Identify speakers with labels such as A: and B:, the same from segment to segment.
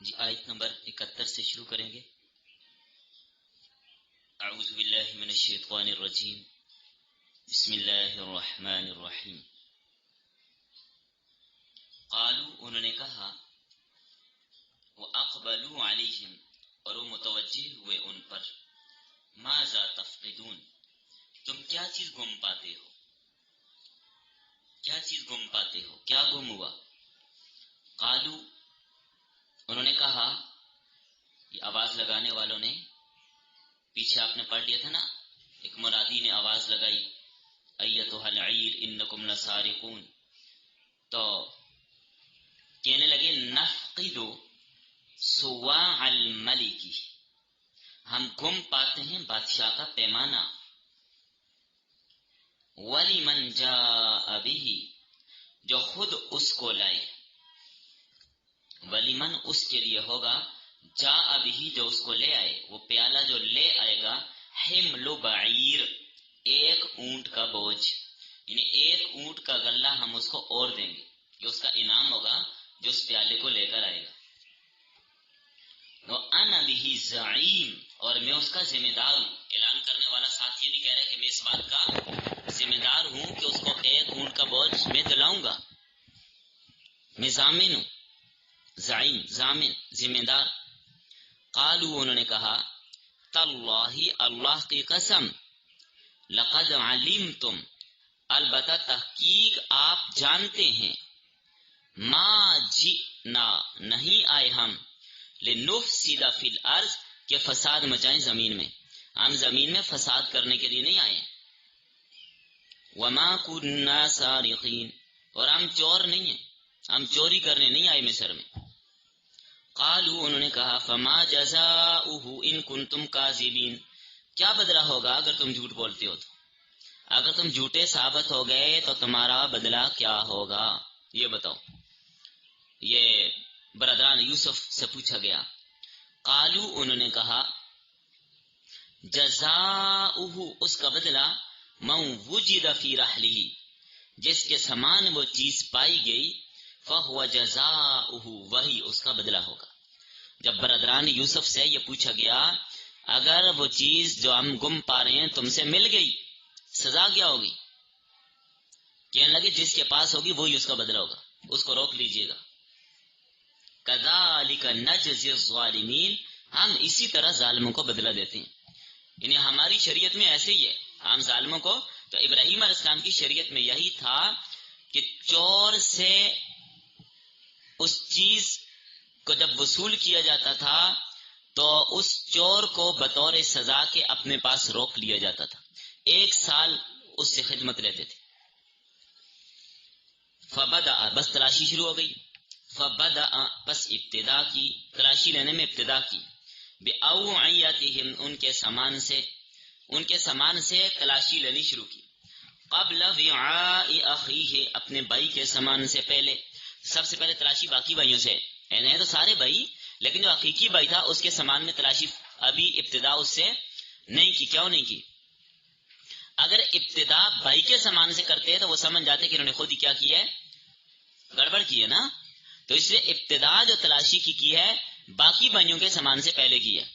A: جی آیت نمبر 71 سے شروع کریں گے۔ اعوذ باللہ من الشیطان الرجیم، بسم اللہ الرحمن الرحیم۔ قالوا انہوں نے کہا، وَأَقْبَلُوا عَلَيْهِمْ اور وہ متوجہ ہوئے ان پر، ماذا تفقدون تم کیا چیز گم پاتے ہو، کیا چیز گم پاتے ہو، کیا گم ہوا؟ قالوا انہوں نے کہا، یہ آواز لگانے والوں نے، پیچھے آپ نے پڑھ لیا تھا نا، ایک منادی نے آواز لگائی، ایتھا العیر انکم لسارقون، تو کہنے لگے نفقد سواع الملک، ہم گم پاتے ہیں بادشاہ کا پیمانہ، ولمن جاء به جو خود اس کو لائے، ولیمن اس کے لیے ہوگا، جاء به جو اس کو لے آئے، وہ پیالہ جو لے آئے گا، حمل بعیر ایک اونٹ کا بوجھ، یعنی ایک اونٹ کا غلہ ہم اس کو اور دیں گے، یہ اس کا انعام ہوگا جو اس پیالے کو لے کر آئے گا۔ وَأَنَا بِهِ زَعِيمٌ اور میں اس کا ذمہ دار ہوں، اعلان کرنے والا ساتھ یہ بھی کہہ رہا ہے کہ میں اس بات کا ذمہ دار ہوں کہ اس کو ایک اونٹ کا بوجھ میں دلاؤں گا، میں ضامن ہوں، زعیم ضامن ذمہ دار۔ قالوا انہوں نے کہا، تاللہ اللہ کی قسم، لقد علمتم البتہ تحقیق آپ جانتے ہیں، ما جئنا نہیں آئے ہم، لنفسد فی الارض کہ فساد مچائیں زمین میں، ہم زمین میں فساد کرنے کے لیے نہیں آئے، وما کننا سارقین اور ہم چور نہیں ہیں، ہم چوری کرنے نہیں آئے مصر میں۔ قالوا انہوں نے کہا، فما جزاؤہ ان کنتم کاذبین کیا بدلہ ہوگا اگر تم جھوٹ بولتے ہو، تو اگر تم جھوٹے ثابت ہو گئے تو تمہارا بدلہ کیا ہوگا، یہ بتاؤ۔ یہ برادران یوسف سے پوچھا گیا۔ قالوا انہوں نے کہا، جزاؤہ اس کا بدلہ، من وجد فی رحلہ جس کے سامان وہ چیز پائی گئی، فہو جزاؤہ وہی اس کا بدلہ ہوگا۔ جب برادران یوسف سے یہ پوچھا گیا، اگر وہ چیز جو ہم گم پا رہے ہیں تم سے مل گئی، سزا کیا ہوگی؟ کہنے لگے جس کے پاس ہوگی وہی اس کا بدلہ ہوگا، اس کو روک لیجئے گا۔ کذالک نجزی الظالمین ہم اسی طرح ظالموں کو بدلہ دیتے ہیں، یعنی ہماری شریعت میں ایسے ہی ہے، ہم ظالموں کو، تو ابراہیم علیہ السلام کی شریعت میں یہی تھا کہ چور سے اس چیز کو جب وصول کیا جاتا تھا تو اس چور کو بطور سزا کے اپنے پاس روک لیا جاتا تھا، 1 سال اس سے خدمت لیتے تھے۔ فبدأ بس تلاشی شروع ہو گئی، فبدأ بس ابتدا کی، تلاشی لینے میں ابتدا کی، بأوعیتہم ان کے سامان سے تلاشی لینی شروع کی، قبل وعاء اخیہ اپنے بھائی کے سامان سے پہلے، سب سے پہلے تلاشی باقی بھائیوں سے، ہیں تو سارے بھائی، لیکن جو حقیقی بھائی تھا اس کے سامان میں تلاشی ابھی ابتدا اس سے نہیں کی۔ کیوں نہیں کی؟ اگر ابتدا بھائی کے سامان سے کرتے تو وہ سمجھ جاتے کہ انہوں نے خود ہی کیا کی ہے، گڑبڑ کی ہے نا، تو اس لیے ابتدا جو تلاشی کی ہے باقی بھائیوں کے سامان سے پہلے کی ہے،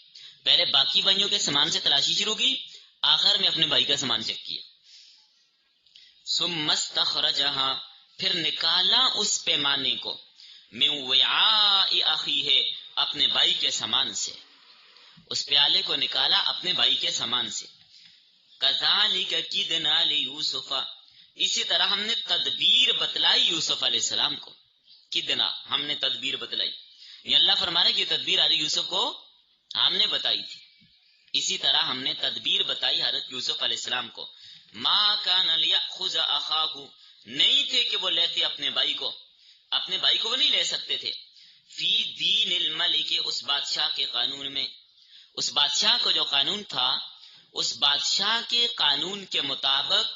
A: پہلے باقی بھائیوں کے سامان سے تلاشی شروع کی، آخر میں اپنے بھائی کا سامان چیک کیا۔ ثم استخرجہا پھر نکالا اس پیمانے کو، من وعاء اخیہ اپنے بھائی کے سامان سے، اس پیالے کو نکالا اپنے بھائی کے سامان سے۔ کذالک کدنا لیوسف اسی طرح ہم نے تدبیر بتلائی یوسف علیہ السلام کو، کدنا ہم نے تدبیر بتلائی، یہ اللہ فرما رہا ہے کہ یہ تدبیر حضرت یوسف کو ہم نے بتائی تھی، اسی طرح ہم نے تدبیر بتائی حضرت یوسف علیہ السلام کو۔ ما کان لیأخذ اخاہ نہیں تھے کہ وہ لیتے اپنے بھائی کو وہ نہیں لے سکتے تھے، فی دین الملک اس بادشاہ کے قانون میں، اس بادشاہ کو جو قانون تھا اس بادشاہ کے قانون کے مطابق،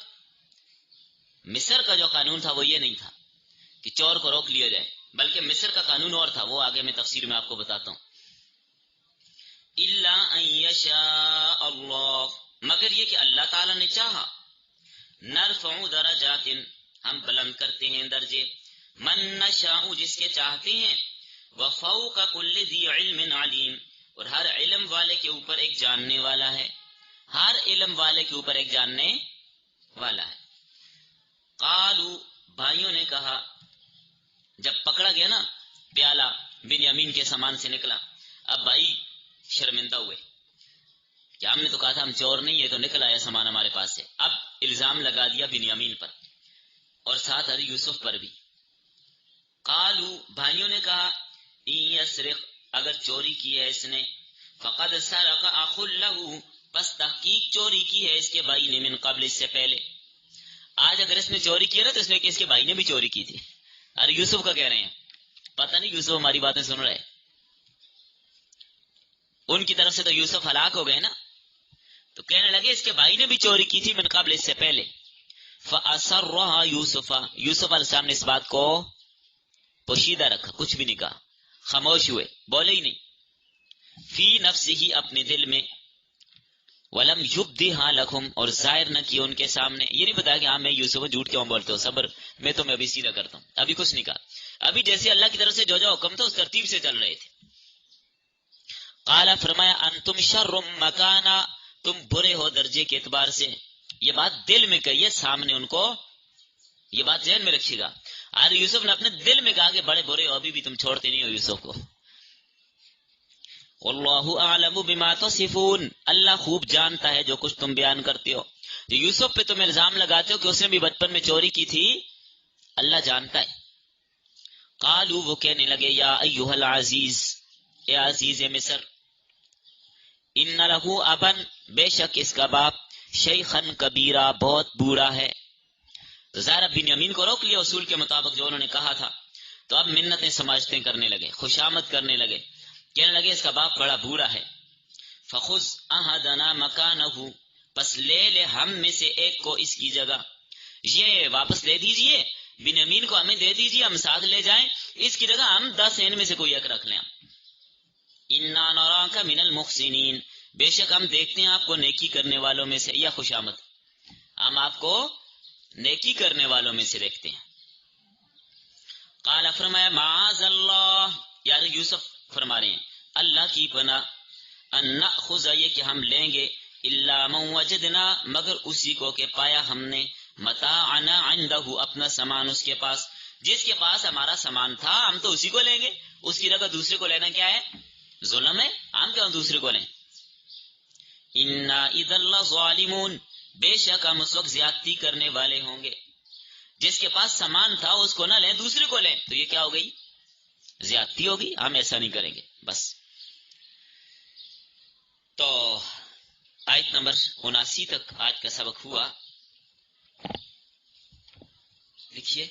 A: مصر کا جو قانون تھا وہ یہ نہیں تھا کہ چور کو روک لیا جائے، بلکہ مصر کا قانون اور تھا، وہ آگے میں تفسیر میں آپ کو بتاتا ہوں۔ الا ان یشاء اللہ مگر یہ کہ اللہ تعالی نے چاہا، نرفع درجات ہم بلند کرتے ہیں درجے، من نشاء جس کے چاہتے ہیں، وفوق کل ذی علم علیم، اور ہر علم والے کے اوپر ایک جاننے والا ہے، ہر علم والے کے اوپر ایک جاننے والا ہے۔ قالو، بھائیوں نے کہا، جب پکڑا گیا نا پیالہ بنیامین کے سامان سے نکلا، اب بھائی شرمندہ ہوئے کہ ہم نے تو کہا تھا ہم چور نہیں ہے، تو نکل آیا سامان ہمارے پاس سے۔ اب الزام لگا دیا بنیامین پر اور ساتھ حضرت یوسف پر بھی۔ قالو، بھائیوں نے کہا، ان یسرق، اگر چوری کی ہے اس نے، فقد سرق اخ لہ، بس تحقیق چوری کی ہے اس کے بھائی نے، من قبل، اس سے پہلے۔ آج اگر اس نے چوری کی نا تو اس نے کہ اس کے بھائی نے بھی چوری کی تھی۔ ارے یوسف کا کہہ رہے ہیں، پتہ نہیں یوسف ہماری باتیں سن رہے، ان کی طرف سے تو یوسف ہلاک ہو گئے نا، تو کہنے لگے اس کے بھائی نے بھی چوری کی تھی من قبل، اس سے پہلے۔ فَأَسَرَّهَا يُوسُفَ، یوسف علیہ السلام نے اس بات کو پوشیدہ رکھا، کچھ بھی نہیں کہا، خاموش ہوئے، بولے ہی نہیں۔ فی نفسہ، اپنے دل میں، وَلَمْ يُبْدِهَا لَكُمْ، اور ظاہر نہ کیا ان کے سامنے، یہ نہیں بتایا کہ ہاں میں یوسف جھوٹ کیوں بولتے ہو، صبر، میں تمہیں ابھی سیدھا کرتا ہوں، ابھی کچھ نہیں کہا، ابھی جیسے اللہ کی طرف سے جو حکم تھا اس ترتیب سے چل رہے تھے۔ قال، فرمایا، انتم شر مکانا، تم برے ہو درجے کے اعتبار سے، یہ بات دل میں کہیے، سامنے ان کو یہ بات ذہن میں رکھیے گا۔ آج یوسف نے اپنے دل میں کہا کہ بڑے برے ہو، ابھی بھی تم چھوڑتے نہیں ہو یوسف کو۔ واللہ اعلم بما تصفون، اللہ خوب جانتا ہے جو کچھ تم بیان کرتے ہو، جو یوسف پہ تم الزام لگاتے ہو کہ اس نے بھی بچپن میں چوری کی تھی، اللہ جانتا ہے۔ قالو، وہ کہنے لگے، یا ایھا العزیز، اے عزیز مصر، ان لہو ابن، بے شک اس کا باپ، شیخن کبیرہ، بہت بوڑھا ہے۔ تو ظاہر بنیامین کو روک لیا اصول کے مطابق جو انہوں نے کہا تھا، تو اب منتیں سماجتیں کرنے لگے، خوشامد کرنے لگے، کہنے لگے اس کا باپ بڑا بوڑھا ہے۔ فخذ احدنا مکانہ، پس لے لے ہم میں سے ایک کو اس کی جگہ، یہ واپس دے دیجئے، بنیامین کو ہمیں دے دیجئے، ہم ساتھ لے جائیں، اس کی جگہ ہم 10 ان میں سے کوئی ایک رکھ لیں۔ انا نراک من المحسنین، بے شک ہم دیکھتے ہیں آپ کو نیکی کرنے والوں میں سے، یا خوشامد، ہم آپ کو نیکی کرنے والوں میں سے دیکھتے ہیں۔ قال، فرمایا، معاذ اللہ، یار یوسف فرما رہے ہیں اللہ کی پناہ، ان ناخذ، یہ کہ ہم لیں گے، الا من وجدنا، مگر اسی کو کہ پایا ہم نے، متاعنا عنده، اپنا سامان اس کے پاس، جس کے پاس ہمارا سامان تھا ہم تو اسی کو لیں گے، اس کی جگہ دوسرے کو لینا کیا ہے؟ ظلم ہے، ہم کیوں دوسرے کو لیں؟ انا اذا لظالمون، بے شک ہم اس وقت زیادتی کرنے والے ہوں گے، جس کے پاس سامان تھا اس کو نہ لیں، دوسرے کو لیں، تو یہ کیا ہو گئی؟ زیادتی ہوگی، ہم ایسا نہیں کریں گے۔ بس تو آیت نمبر 79 تک آج کا سبق ہوا، لکھیے۔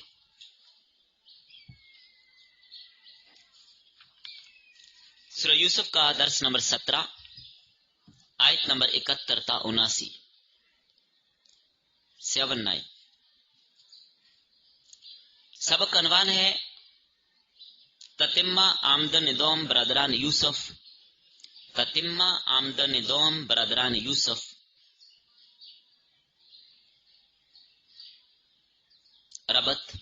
A: سورہ یوسف کا درس نمبر 17، آیت نمبر 71 تا 79، 79۔ سبق کا عنوان ہے تتمہ آمدن دوم برادران یوسف، تتمہ آمدن دوم برادران یوسف۔ ربط،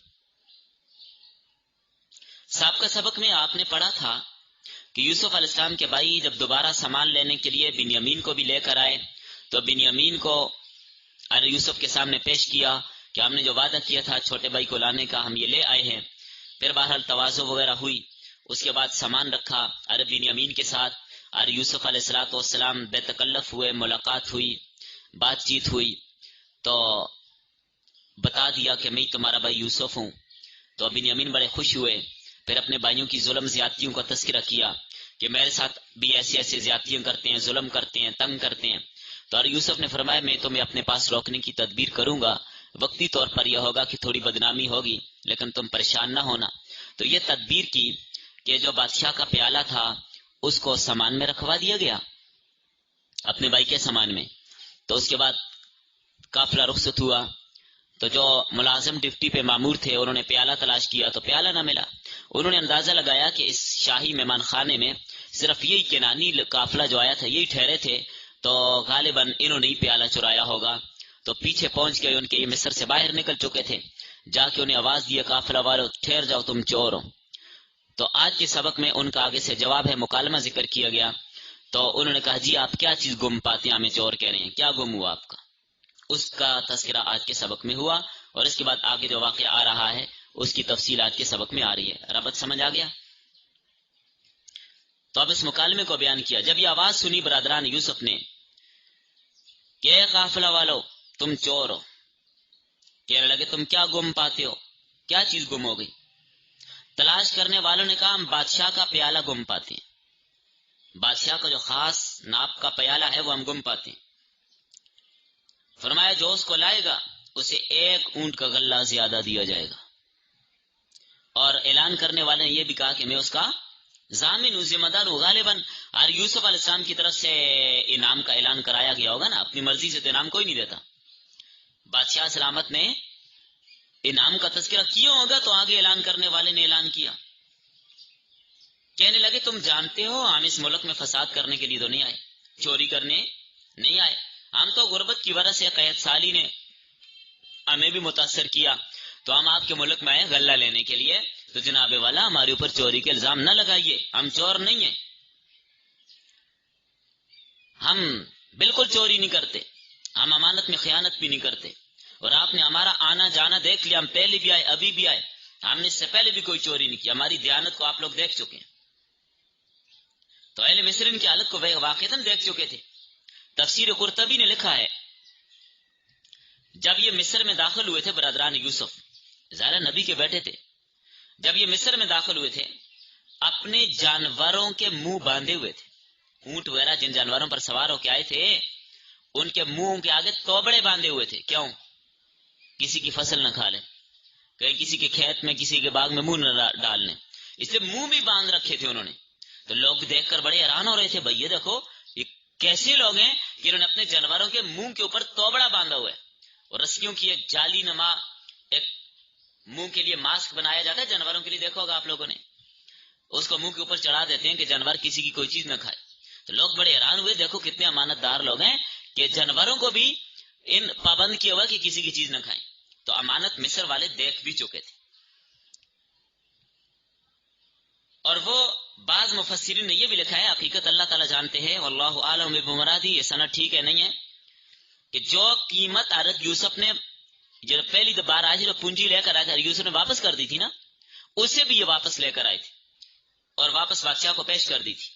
A: سابقہ سبق میں آپ نے پڑھا تھا کہ یوسف علیہ السلام کے بھائی جب دوبارہ سامان لینے کے لیے بنیامین کو بھی لے کر آئے، تو بنیامین کو ارے یوسف کے سامنے پیش کیا کہ ہم نے جو وعدہ کیا تھا چھوٹے بھائی کو لانے کا، ہم یہ لے آئے ہیں۔ پھر بہرحال تواضع وغیرہ ہوئی، اس کے بعد سامان رکھا ارے بنیامین کے ساتھ، ارے یوسف علیہ السلام بے تکلف ہوئے، ملاقات ہوئی، بات چیت ہوئی، تو بتا دیا کہ میں تمہارا بھائی یوسف ہوں۔ تو بنیامین بڑے خوش ہوئے، پھر اپنے بھائیوں کی ظلم زیادتیوں کا تذکرہ کیا کہ میرے ساتھ بھی ایسی ایسی زیادتیاں کرتے ہیں، ظلم کرتے ہیں، تنگ کرتے ہیں۔ تو یوسف نے فرمایا میں تمہیں اپنے پاس روکنے کی تدبیر کروں گا، وقتی طور پر یہ ہوگا کہ تھوڑی بدنامی ہوگی، لیکن تم پریشان نہ ہونا۔ تو یہ تدبیر کی کہ جو بادشاہ کا پیالہ تھا اس کو سامان میں رکھوا دیا گیا، اپنے بھائی کے سامان میں۔ تو اس کے بعد قافلہ رخصت ہوا، تو جو ملازم ڈپٹی پہ مامور تھے انہوں نے پیالہ تلاش کیا تو پیالہ نہ ملا۔ انہوں نے اندازہ لگایا کہ اس شاہی مہمان خانے میں صرف یہی کنانی قافلہ جو آیا تھا یہی ٹھہرے تھے، تو غالباً انہوں نے ہی پیالہ چرایا ہوگا۔ تو پیچھے پہنچ گئے، ان کے یہ مصر سے باہر نکل چکے تھے، جا کے انہیں آواز دیا قافلہ والو ٹھہر جاؤ تم چور ہو۔ تو آج کے سبق میں ان کا آگے سے جواب ہے، مکالمہ ذکر کیا گیا. تو انہوں نے کہا جی آپ کیا چیز گم پاتے ہیں، ہمیں چور کہہ رہے ہیں، کیا گم ہوا آپ کا؟ اس کا تذکرہ آج کے سبق میں ہوا، اور اس کے بعد آگے جو واقعہ آ رہا ہے اس کی تفصیل آج کے سبق میں آ رہی ہے. ربط سمجھ آ گیا؟ تو اب اس مکالمے کو بیان کیا. جب یہ آواز سنی برادران یوسف نے کہ اے قافلہ والو تم چور ہو، کہنے لگے تم کیا گم پاتے ہو، کیا چیز گم ہو گئی؟ تلاش کرنے والوں نے کہا ہم بادشاہ کا پیالہ گم پاتے ہیں، بادشاہ کا جو خاص ناپ کا پیالہ ہے وہ ہم گم پاتے ہیں. فرمایا جو اس کو لائے گا اسے 1 اونٹ کا غلہ زیادہ دیا جائے گا. اور اعلان کرنے والے نے یہ بھی کہا کہ میں اس کا ضامن ہوں، ذمہ دار ہوں. غالباً یوسف علیہ السلام کی طرف سے انعام کا اعلان کرایا گیا ہوگا نا، اپنی مرضی سے تو انعام کوئی نہیں دیتا. بادشاہ سلامت نے انعام کا تذکرہ کیا ہوگا تو آگے اعلان کرنے والے نے اعلان کیا. کہنے لگے تم جانتے ہو ہم اس ملک میں فساد کرنے کے لیے تو نہیں آئے، چوری کرنے نہیں آئے، ہم تو غربت کی وجہ سے قحط سالی نے ہمیں بھی متاثر کیا تو ہم آپ کے ملک میں آئے غلہ لینے کے لیے. تو جناب والا ہمارے اوپر چوری کے الزام نہ لگائیے، ہم چور نہیں ہیں، ہم بالکل چوری نہیں کرتے، ہم امانت میں خیانت بھی نہیں کرتے. اور آپ نے ہمارا آنا جانا دیکھ لیا، ہم پہلے بھی آئے ابھی بھی آئے، ہم نے اس سے پہلے بھی کوئی چوری نہیں کی، ہماری دیانت کو آپ لوگ دیکھ چکے ہیں. تو اہل مصر کی حالت کو واقعتاً دیکھ چکے تھے. تفسیر قرطبی نے لکھا ہے جب یہ مصر میں داخل ہوئے تھے برادران یوسف، ظاہر نبی کے بیٹے تھے، جب یہ مصر میں داخل ہوئے تھے اپنے جانوروں کے منہ باندھے ہوئے تھے. اونٹ وغیرہ جن جانوروں پر سوار ہو کے آئے تھے ان کے منہ کے آگے توبڑے باندھے ہوئے تھے. کیوں؟ کسی کی فصل نہ کھا لیں، کہیں کسی کے کھیت میں کسی کے باغ میں منہ نہ ڈالنے، اس لیے منہ بھی باندھ رکھے تھے انہوں نے. تو لوگ دیکھ کر بڑے حیران ہو رہے تھے، بھائی یہ دیکھو یہ کیسے لوگ ہیں کہ انہوں نے اپنے جانوروں کے منہ کے اوپر توبڑا باندھا ہوا ہے. اور رسیوں کی ایک جالی نما ایک منہ کے لیے ماسک بنایا جاتا ہے جانوروں کے لیے، دیکھو گا آپ لوگوں نے، اس کو منہ کے اوپر چڑھا دیتے ہیں کہ جانور کسی کی کوئی چیز نہ کھائے. تو لوگ بڑے حیران ہوئے، دیکھو کتنے امانت دار لوگ ہیں کہ جانوروں کو بھی ان پابند کیا ہوا کہ کسی کی چیز نہ کھائیں. تو امانت مصر والے دیکھ بھی چکے تھے. اور وہ بعض مفسرین نے یہ بھی لکھا ہے، حقیقت اللہ تعالیٰ جانتے ہیں، واللہ اعلم بمرادی، یہ سند ٹھیک ہے نہیں ہے، کہ جو قیمت حضرت یوسف نے جو پہلی بار آئی تھی، جو پونجی لے کر آئے تھے یوسف نے واپس کر دی تھی نا، اسے بھی یہ واپس لے کر آئے تھے اور واپس بادشاہ کو پیش کر دی تھی.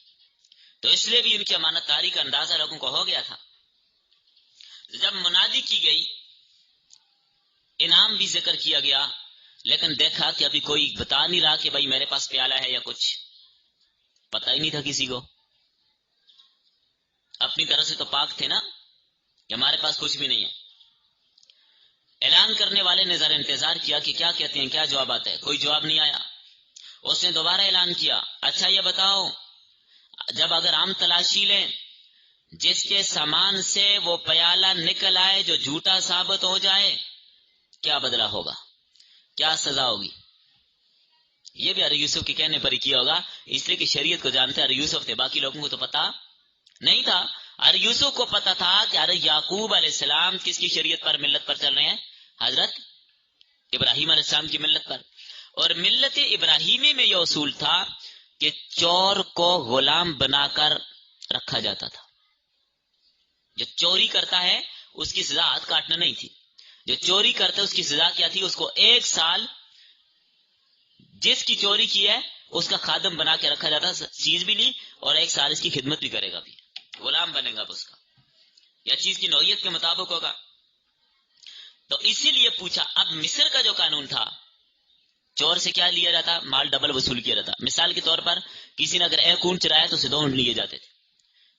A: تو اس لیے بھی ان کی امانت داری کا اندازہ لوگوں کو ہو گیا تھا. جب منادی کی گئی، انعام بھی ذکر کیا گیا، لیکن دیکھا کہ ابھی کوئی بتا نہیں رہا کہ بھائی میرے پاس پیالہ ہے یا کچھ، پتہ ہی نہیں تھا کسی کو. اپنی طرح سے تو پاک تھے نا کہ ہمارے پاس کچھ بھی نہیں ہے. اعلان کرنے والے نے ذرا انتظار کیا کہ کیا کہتے ہیں، کیا جواب آتا ہے. کوئی جواب نہیں آیا. اس نے دوبارہ اعلان کیا، اچھا یہ بتاؤ جب اگر ہم تلاشی لیں جس کے سامان سے وہ پیالہ نکل آئے جو جھوٹا ثابت ہو جائے، کیا بدلہ ہوگا، کیا سزا ہوگی؟ یہ بھی ارے یوسف کے کہنے پر ہی کیا ہوگا، اس لیے کہ شریعت کو جانتے ارے یوسف تھے، باقی لوگوں کو تو پتا نہیں تھا. ارے یوسف کو پتا تھا کہ ارے یعقوب علیہ السلام کس کی شریعت پر ملت پر چل رہے ہیں، حضرت ابراہیم علیہ السلام کی ملت پر. اور ملت ابراہیمی میں یہ اصول تھا کہ چور کو غلام بنا کر رکھا جاتا تھا. جو چوری کرتا ہے اس کی سزا ہاتھ کاٹنا نہیں تھی، جو چوری کرتا ہے اس کی سزا کیا تھی، اس کو 1 سال جس کی چوری کی ہے اس کا خادم بنا کے رکھا جاتا، چیز بھی لی اور 1 سال اس کی خدمت بھی کرے گا، بھی غلام بنے گا اس کا، یا چیز کی نوعیت کے مطابق ہوگا. تو اسی لیے پوچھا. اب مصر کا جو قانون تھا، چور سے کیا لیا جاتا، مال ڈبل وصول کیا جاتا. مثال کے طور پر کسی نے اگر 1 اونٹ چرایا تو اسے 2 اونٹ لیے جاتے تھے،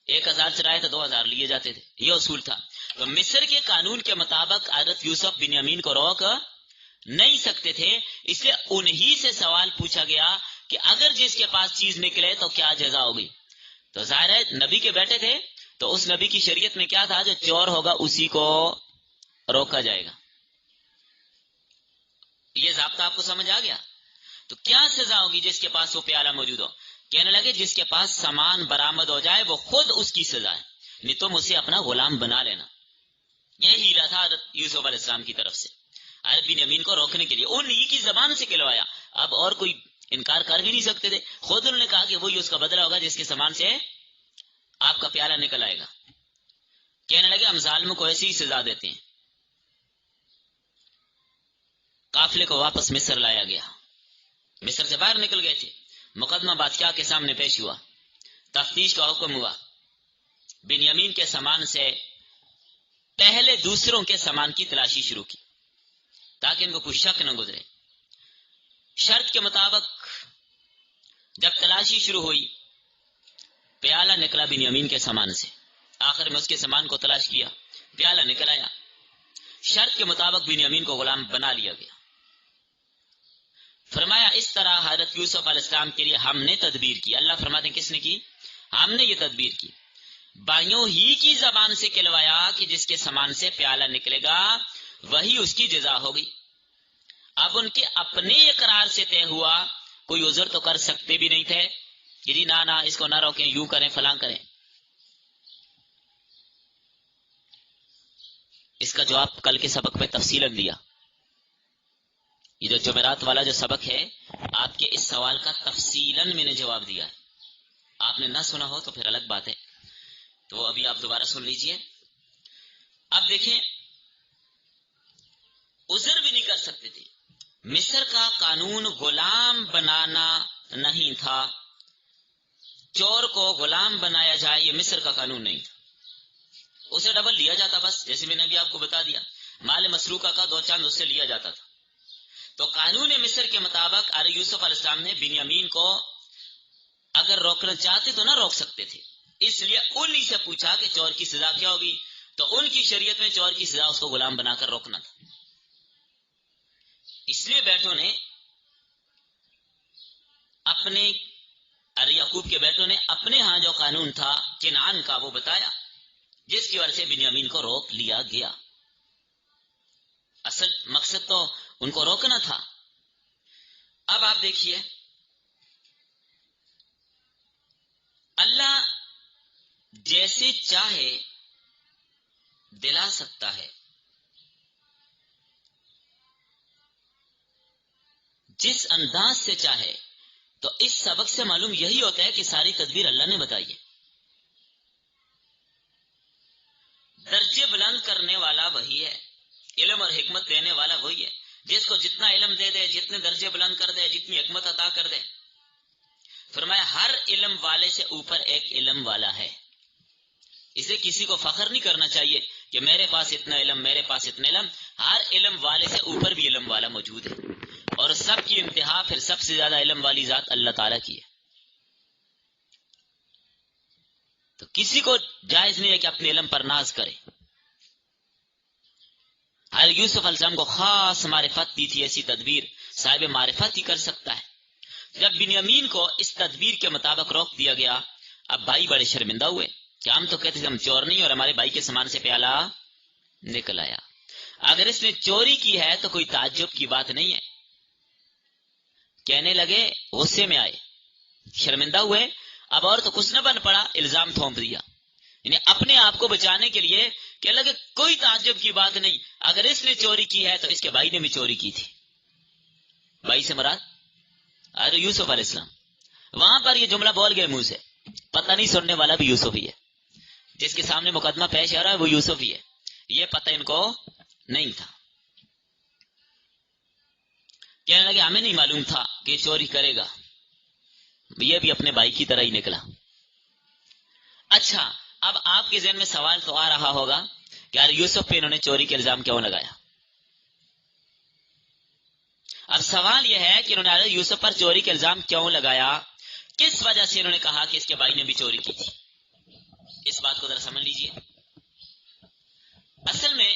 A: 1000 چرایا تو 2000 لیے جاتے تھے، یہ اصول تھا. تو مصر کے قانون کے مطابق حضرت یوسف بنیامین کو روک نہیں سکتے تھے، اس لیے انہی سے سوال پوچھا گیا کہ اگر جس کے پاس چیز نکلے تو کیا جزا ہوگی. تو ظاہر ہے نبی کے بیٹے تھے، تو اس نبی کی شریعت میں کیا تھا، جو چور ہوگا اسی کو روکا جائے گا. یہ ضابطہ آپ کو سمجھ آ گیا؟ تو کیا سزا ہوگی جس کے پاس وہ پیالہ موجود ہو؟ کہنے لگے جس کے پاس سامان برآمد ہو جائے وہ خود اس کی سزا ہے، نہیں تم اسے اپنا غلام بنا لینا. یہ ہیلا تھا حضرت یوسف علیہ السلام کی طرف سے حضرت بنیامین کو روکنے کے لیے، انہی کی زبان سے کہلوایا. اب اور کوئی انکار کر بھی نہیں سکتے تھے. خود انہوں نے کہا کہ وہی اس کا بدلہ ہوگا جس کے سامان سے آپ کا پیالہ نکل آئے گا. کہنے لگے ہم ظالموں کو ایسی ہی سزا دیتے ہیں. قافلے کو واپس مصر لایا گیا. مصر سے باہر نکل گئے تھے. مقدمہ بادشاہ کے سامنے پیش ہوا. تفتیش کا حکم ہوا. بنیامین کے سامان سے پہلے دوسروں کے سامان کی تلاشی شروع کی تاکہ ان کو کوئی شک نہ گزرے. شرط کے مطابق جب تلاشی شروع ہوئی پیالہ نکلا بنیامین کے سامان سے. آخر میں اس کے سامان کو تلاش کیا, پیالہ نکل آیا. شرط کے مطابق بنیامین کو غلام بنا لیا گیا. فرمایا اس طرح حضرت یوسف علیہ السلام کے لیے ہم نے تدبیر کی. اللہ فرماتے ہیں کس نے کی؟ ہم نے یہ تدبیر کی. بھائیوں ہی کی زبان سے کہلوایا کہ جس کے سامان سے پیالہ نکلے گا وہی اس کی جزا ہوگی. اب ان کے اپنے اقرار سے طے ہوا, کوئی عذر تو کر سکتے بھی نہیں تھے کہ جی نہ اس کو نہ روکیں, یوں کریں فلاں کریں. اس کا جواب کل کے سبق میں تفصیلاً دیا. یہ جو جمعرات والا جو سبق ہے آپ کے اس سوال کا تفصیلاً میں نے جواب دیا ہے. آپ نے نہ سنا ہو تو پھر الگ بات ہے, تو ابھی آپ دوبارہ سن لیجئے. اب دیکھیں عذر بھی نہیں کر سکتے تھے. مصر کا قانون غلام بنانا نہیں تھا. چور کو غلام بنایا جائے یہ مصر کا قانون نہیں تھا. اسے ڈبل لیا جاتا, بس جیسے میں نے ابھی آپ کو بتا دیا مال مسروقہ کا 2 چاند اس سے لیا جاتا تھا. تو قانون مصر کے مطابق یوسف علیہ السلام نے بنیامین کو اگر روکنا چاہتے تو نہ روک سکتے تھے. اس لیے انہی سے پوچھا کہ چور کی سزا کیا ہوگی, تو ان کی شریعت میں چور کی سزا اس کو غلام بنا کر روکنا تھا. اس لیے بیٹوں نے اپنے یعقوب کے بیٹوں نے اپنے ہاں جو قانون تھا کنعان کا وہ بتایا, جس کی وجہ سے بنیامین کو روک لیا گیا. اصل مقصد تو ان کو روکنا تھا. اب آپ دیکھیے اللہ جیسے چاہے دلا سکتا ہے, جس انداز سے چاہے. تو اس سبق سے معلوم یہی ہوتا ہے کہ ساری تدبیر اللہ نے بتائی ہے. درجے بلند کرنے والا وہی ہے, علم اور حکمت دینے والا وہی ہے. جس کو جتنا علم دے دے, جتنے درجے بلند کر دے, جتنی حکمت عطا کر دے. فرمایا ہر علم والے سے اوپر ایک علم والا ہے. اسے کسی کو فخر نہیں کرنا چاہیے کہ میرے پاس اتنا علم, میرے پاس اتنا علم. ہر علم والے سے اوپر بھی علم والا موجود ہے, اور سب کی انتہا پھر سب سے زیادہ علم والی ذات اللہ تعالیٰ کی ہے. تو کسی کو جائز نہیں ہے کہ اپنے علم پر ناز کرے. حضرت یوسف علیہ السلام کو خاص معرفت دی تھی, ایسی تدبیر صاحب معرفت ہی کر سکتا ہے. جب بنیامین کو اس تدبیر کے مطابق روک دیا گیا, اب بھائی بڑے شرمندہ ہوئے کہ ہم تو کہتے تھے ہم چور نہیں, اور ہمارے بھائی کے سامان سے پیالہ نکل آیا. اگر اس نے چوری کی ہے تو کوئی تعجب کی بات نہیں ہے. کہنے لگے, غصے میں آئے, شرمندہ ہوئے. اب اور تو کچھ نہ بن پڑا, الزام تھوپ دیا. یعنی اپنے آپ کو بچانے کے لیے کہنے لگے کوئی تعجب کی بات نہیں, اگر اس نے چوری کی ہے تو اس کے بھائی نے بھی چوری کی تھی. بھائی سے مراد حضرت یوسف علیہ السلام. وہاں پر یہ جملہ بول گئے منہ سے, پتہ نہیں سننے والا بھی یوسف ہی ہے, جس کے سامنے مقدمہ پیش آ رہا ہے وہ یوسف ہی ہے. یہ پتہ ان کو نہیں تھا. کہنے لگے ہمیں نہیں معلوم تھا کہ چوری کرے گا. یہ بھی اپنے بھائی کی طرح ہی نکلا. اچھا, اب آپ کے ذہن میں سوال تو آ رہا ہوگا کہ یار یوسف پہ انہوں نے چوری کے الزام کیوں لگایا. اب سوال یہ ہے کہ انہوں نے یوسف پر چوری کے الزام کیوں لگایا, کس وجہ سے انہوں نے کہا کہ اس کے بھائی نے بھی چوری کی تھی. اس بات کو ذرا سمجھ لیجئے. اصل میں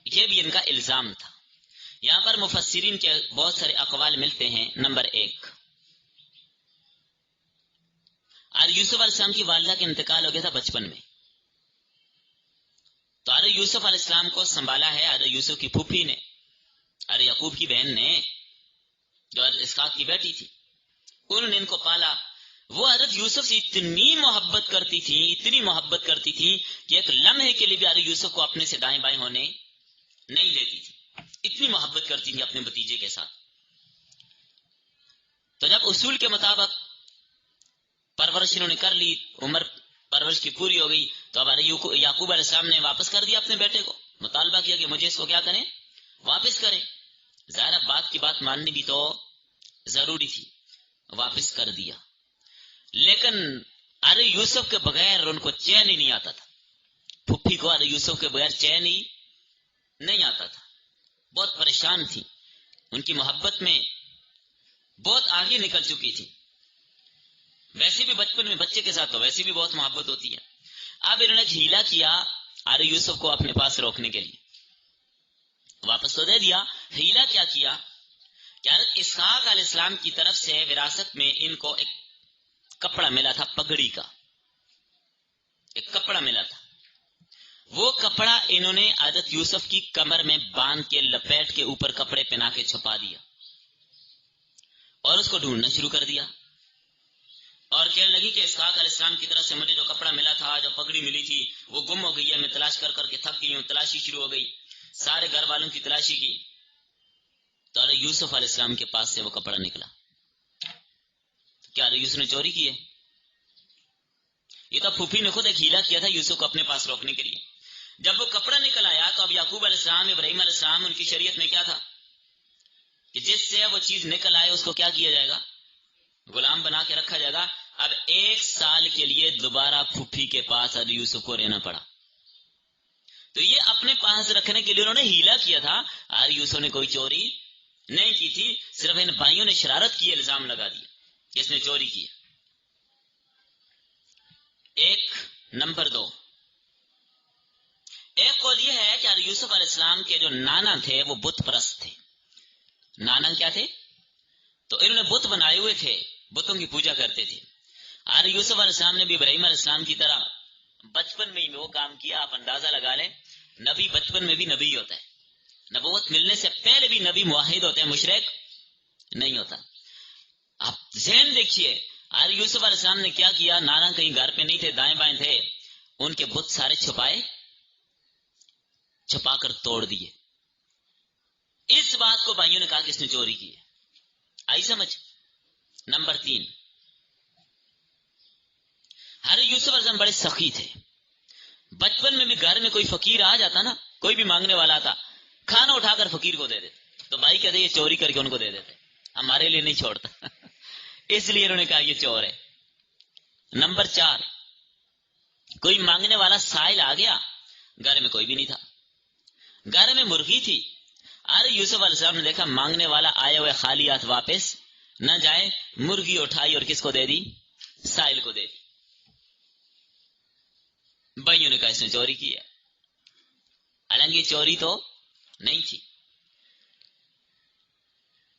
A: یہ بھی ان کا الزام تھا. یہاں پر مفسرین کے بہت سارے اقوال ملتے ہیں. نمبر 1, حضرت یوسف علیہ السلام کی والدہ کا انتقال ہو گیا تھا بچپن میں, تو حضرت یوسف علیہ السلام کو سنبھالا ہے حضرت یوسف کی پھوپھی نے, حضرت یعقوب کی بہن نے, جو حضرت اسحاق کی بیٹی تھی. انہوں نے ان کو پالا. وہ حضرت یوسف سے اتنی محبت کرتی تھی, اتنی محبت کرتی تھی کہ ایک لمحے کے لیے بھی حضرت یوسف کو اپنے سے دائیں بائیں ہونے نہیں دیتی تھی. اتنی محبت کرتی تھی اپنے بھتیجے کے ساتھ. تو جب اصول کے مطابق پرورش انہوں نے کر لی، عمر پرورش کی پوری ہو گئی، تو اب یعقوب علیہ السلام نے واپس کر دیا اپنے بیٹے کو، مطالبہ کیا کہ مجھے اس کو کیا کریں، واپس کریں۔ ظاہر باپ کی بات ماننی بھی تو ضروری تھی، واپس کر دیا۔ لیکن ارے یوسف کے بغیر ان کو چین ہی نہیں آتا تھا، پھپھی کو ارے یوسف کے بغیر چین ہی نہیں آتا تھا، بہت پریشان تھی، ان کی محبت میں بہت آگے نکل چکی تھی۔ ویسے بھی بچپن میں بچے کے ساتھ تو ویسے بھی بہت محبت ہوتی ہے۔ اب انہوں نے ہیلا کیا ارے یوسف کو اپنے پاس روکنے کے لیے، واپس تو دے دیا، ہیلا کیا کیا کہ حضرت اسحاق علیہ السلام کی طرف سے وراثت میں ان کو ایک کپڑا ملا تھا، پگڑی کا ایک کپڑا ملا تھا، وہ کپڑا انہوں نے حضرت یوسف کی کمر میں باندھ کے لپیٹ کے اوپر کپڑے پہنا کے چھپا دیا اور اس کو ڈھونڈنا شروع کر دیا، اور کہنے لگی کہ اسحاق علیہ السلام کی طرف سے مجھے جو کپڑا ملا تھا، جو پگڑی ملی تھی، وہ گم ہو گئی ہے، میں تلاش کر کر کے تھک گئی ہوں، تلاشی شروع ہو گئی، سارے گھر والوں کی تلاشی کی، تو ارے یوسف علیہ السلام کے پاس سے وہ کپڑا نکلا۔ کیا ارے یوسف نے چوری کی ہے؟ یہ تو پھوپھی نے خود ایک ہیلا کیا تھا یوسف کو اپنے پاس روکنے کے لیے۔ جب وہ کپڑا نکل آیا تو اب یعقوب علیہ السلام، ابراہیم علیہ السلام، ان کی شریعت میں کیا تھا کہ جس سے وہ چیز نکل آئے اس کو کیا کیا جائے گا، غلام بنا کے رکھا جائے گا۔ اب 1 سال کے لیے دوبارہ پھوپھی کے پاس ارے یوسف کو رہنا پڑا۔ تو یہ اپنے پاس رکھنے کے لیے انہوں نے ہیلا کیا تھا، ارے یوسف نے کوئی چوری نہیں کی تھی، صرف ان بھائیوں نے شرارت کی، الزام لگا دیا کہ اس نے چوری کی۔ ایک نمبر 2، ایک قول یہ ہے کہ ارے یوسف علیہ السلام کے جو نانا تھے وہ بت پرست تھے۔ نانا کیا تھے؟ تو انہوں نے بت بنائے ہوئے تھے، بتوں کی پوجا کرتے تھے۔ ارے یوسف علیہ السلام نے بھی ابراہیم علیہ السلام کی طرح بچپن میں ہی وہ کام کیا۔ آپ اندازہ لگا لیں، نبی بچپن میں بھی نبی ہوتا ہے، نبوت ملنے سے پہلے بھی نبی موحد ہوتے ہیں، مشرک نہیں ہوتا۔ آپ ذہن دیکھیے، ارے یوسف علیہ السلام نے کیا کیا، نانا کہیں گھر پہ نہیں تھے، دائیں بائیں تھے، ان کے بت سارے چھپا کر توڑ دیے۔ اس بات کو بھائیوں نے کہا کہ اس نے چوری کی ہے۔ آئی سمجھ؟ نمبر 3، ہر یوسف علیہ السلام بڑے سخی تھے۔ بچپن میں بھی گھر میں کوئی فقیر آ جاتا نا، کوئی بھی مانگنے والا تھا، کھانا اٹھا کر فقیر کو دے دیتے، تو بھائی کہتے یہ چوری کر کے ان کو دے دیتے، ہمارے لیے نہیں چھوڑتا اس لیے انہوں نے کہا یہ چور ہے۔ نمبر 4، کوئی مانگنے والا سائل آ گیا، گھر میں کوئی بھی نہیں تھا، گھر میں مرغی تھی، ارے یوسف علیہ السلام نے دیکھا مانگنے والا آئے ہوئے خالی ہاتھ واپس نہ جائے، مرغی اٹھائی اور کس کو دے دی؟ سائل کو دے دی۔ بھائیوں نے کہا اس نے چوری کی ہے، حالانکہ چوری تو نہیں تھی۔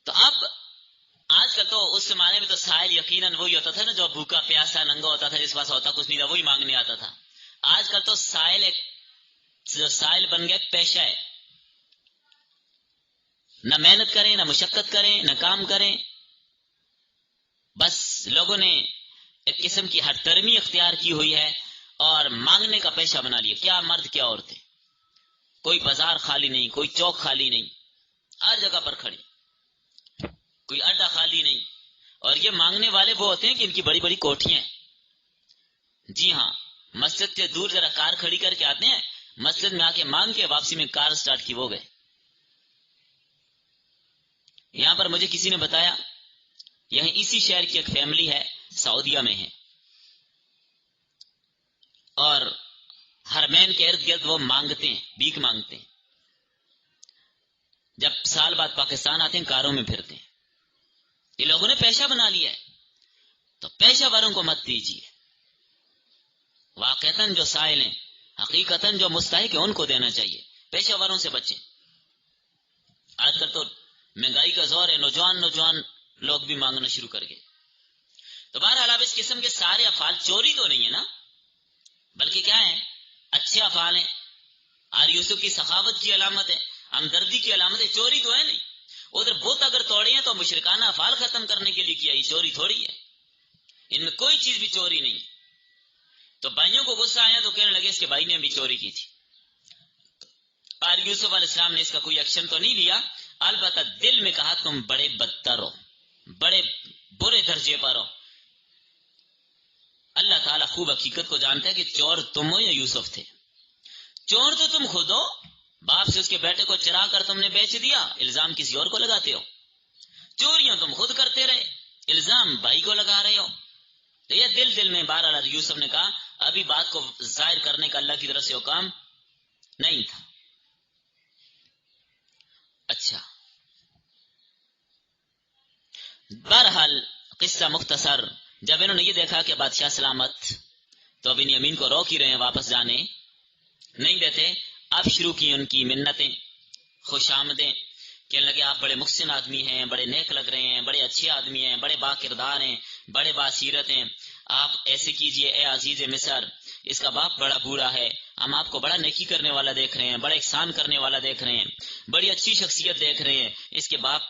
A: تو اب آج کل تو اس زمانے میں تو سائل یقیناً وہی ہوتا تھا نا جو بھوکا پیاسا ننگا ہوتا تھا، جس پاس ہوتا کچھ نہیں تھا وہی مانگنے آتا تھا۔ آج کل تو سائل بن گیا پیشہ ہے، نہ محنت کریں، نہ مشقت کریں، نہ کام کریں، بس لوگوں نے ایک قسم کی ہٹ درمی اختیار کی ہوئی ہے اور مانگنے کا پیشہ بنا لیا۔ کیا مرد کیا عورتیں، کوئی بازار خالی نہیں، کوئی چوک خالی نہیں، ہر جگہ پر کھڑی، کوئی اڈا خالی نہیں۔ اور یہ مانگنے والے وہ ہوتے ہیں کہ ان کی بڑی بڑی کوٹھیاں ہیں، جی ہاں، مسجد سے دور ذرا کار کھڑی کر کے آتے ہیں، مسجد میں آ کے مانگ کے واپسی میں کار سٹارٹ کی وہ گئے۔ یہاں پر مجھے کسی نے بتایا، یہاں اسی شہر کی ایک فیملی ہے، سعودیہ میں ہے، اور حرمین کے ارد گرد وہ مانگتے ہیں، بھیک مانگتے ہیں، جب سال بعد پاکستان آتے ہیں کاروں میں پھرتے ہیں۔ یہ لوگوں نے پیشہ بنا لیا ہے، تو پیشہ وروں کو مت دیجیے، واقعتاً جو سائل ہیں، حقیقتاً جو مستحق ہیں ان کو دینا چاہیے، پیشہ وروں سے بچیں۔ آج کل تو مہنگائی کا زور ہے، نوجوان لوگ بھی مانگنا شروع کر گئے۔ تو بہرحال اب اس قسم کے سارے افعال چوری تو نہیں ہے نا، بلکہ کیا ہے، اچھے افعال ہیں، اور یوسف کی سخاوت کی علامت ہے، ہمدردی کی علامت ہے، چوری تو ہے نہیں۔ ادھر بت اگر توڑے ہیں تو مشرکانہ افعال ختم کرنے کے لیے کیا، یہ چوری تھوڑی ہے، ان میں کوئی چیز بھی چوری نہیں۔ تو بھائیوں کو غصہ آیا تو کہنے لگے اس کے بھائی نے بھی چوری کی تھی، اور یوسف علیہ السلام نے اس کا کوئی ایکشن تو نہیں لیا، البتہ دل میں کہا تم بڑے بدتر ہو، بڑے برے درجے پر ہو. اللہ تعالیٰ خوب حقیقت کو جانتا ہے کہ چور تم ہو یا یوسف تھے. چور تو تم خود ہو، باپ سے اس کے بیٹے کو چرا کر تم نے بیچ دیا، الزام کسی اور کو لگاتے ہو. چوریاں تم خود کرتے رہے، الزام بھائی کو لگا رہے ہو. تو یہ دل میں بہرحال یوسف نے کہا ابھی بات کو ظاہر کرنے کا اللہ کی طرف سے حکم نہیں تھا. اچھا، بہرحال قصہ مختصر، جب انہوں نے یہ دیکھا کہ بادشاہ سلامت، تو بنیامین کو روک ہی رہے ہیں، واپس جانے نہیں دیتے. اب شروع کی ان کی منتیں، خوش آمدیں، کہنے لگے آپ بڑے محسن آدمی ہیں، بڑے نیک لگ رہے ہیں، بڑے اچھے آدمی ہیں، بڑے با کردار ہیں، بڑے باسیرت ہیں. آپ ایسے کیجئے اے عزیز مصر، اس کا باپ بڑا بوڑھا ہے، ہم آپ کو بڑا نیکی کرنے والا دیکھ رہے ہیں، بڑا احسان کرنے والا دیکھ رہے ہیں، بڑی اچھی شخصیت دیکھ رہے ہیں، اس کے باپ